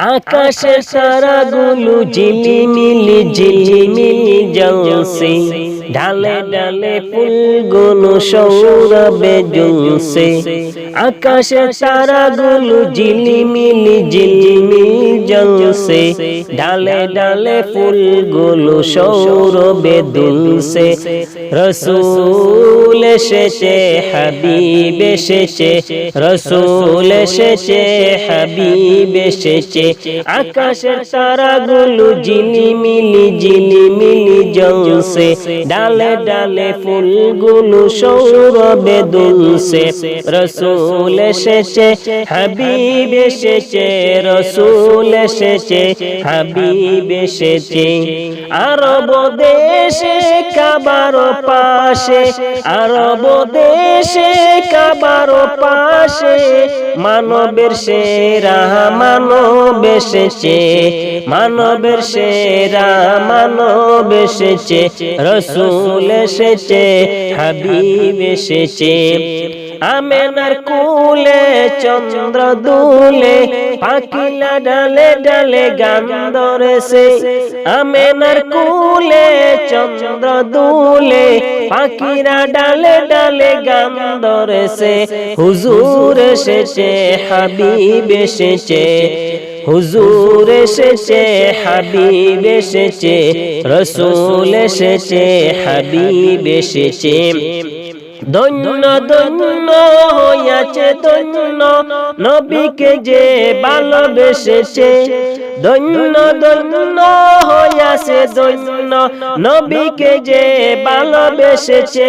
আকাশে তারাগুলো ঝিলিমিলি জ্বলছে, ঢালে ঢালে ফুলগুলো সৌরভে জ্বলছে। আকাশে তারাগুলো ঝিলিমিলি জ্বলছে, ঢালে ঢালে ফুলগুলো সৌরভে দুলছে। রসূল এসেছে, হাবিব এসেছে, রসূল এসেছে, হাবিব এসেছে। আকাশের তারাগুলো ঝিলিমিলি জ্বলছে, ডালে ডালে ফুলগুলো সৌরভে দুলছে। রসূল এসেছে, হাবিব এসেছে, রসূল এসেছে, হাবিব এসেছে। আরব দেশে কাবার পাশে, আরব দেশে কাবার পাশে, মানবের সেরা মানব এসেছে, মানবের সেরা মানব এসেছে। রসূল এসেছে, হাবিব এসেছে। আমেনার কুলে চন্দ্র দুলে, পাখিলা ডালে ডালে গান ধরেছে। আমেনার কুলে চন্দ্র দুলে, পাখিরা ডালে ডালে গান ধরেছে। হুজুর এসেছে, হাবিব এসেছে, হুজুর এসেছে, হাবিব এসেছে, রসূল এসেছে, হাবিব এসেছে। ধন্য ধন্য হইয়াছে ধন্য, নবীকে যে ভালোবেসেছে। ধন্য ধন্য হইয়াছে ধন্য, নবীকে যে ভালোবেসেছে।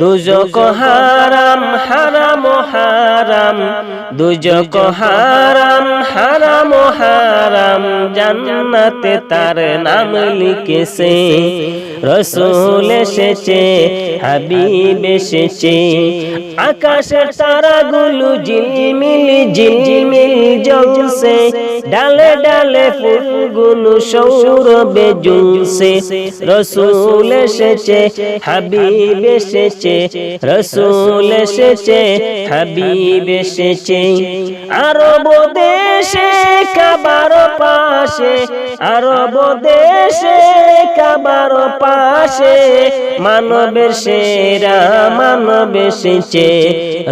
দুজক হারাম হারাম হারাম, দুজক হারাম হারাম হারাম, জান্নাতে তার নাম লিখেছে। রসূল এসেছে, হাবিব এসেছে। আকাশের তারাগুলো ঝিলমিলি জ্বলছে, ডালে ডালে ফুলগুলো সৌরভে জ্বলছে। রসূল এসেছে, হাবিব এসেছে, রসূল এসেছে, হাবিব এসেছে। আরব দেশে কাবার পাশে, আরব দেশে কাবার পাশে, মানবের সেরা মানব এসেছে।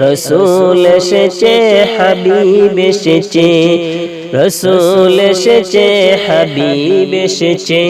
রসূল এসেছে, হাবিব এসেছে, রসূল এসেছে, হাবিব এসেছে।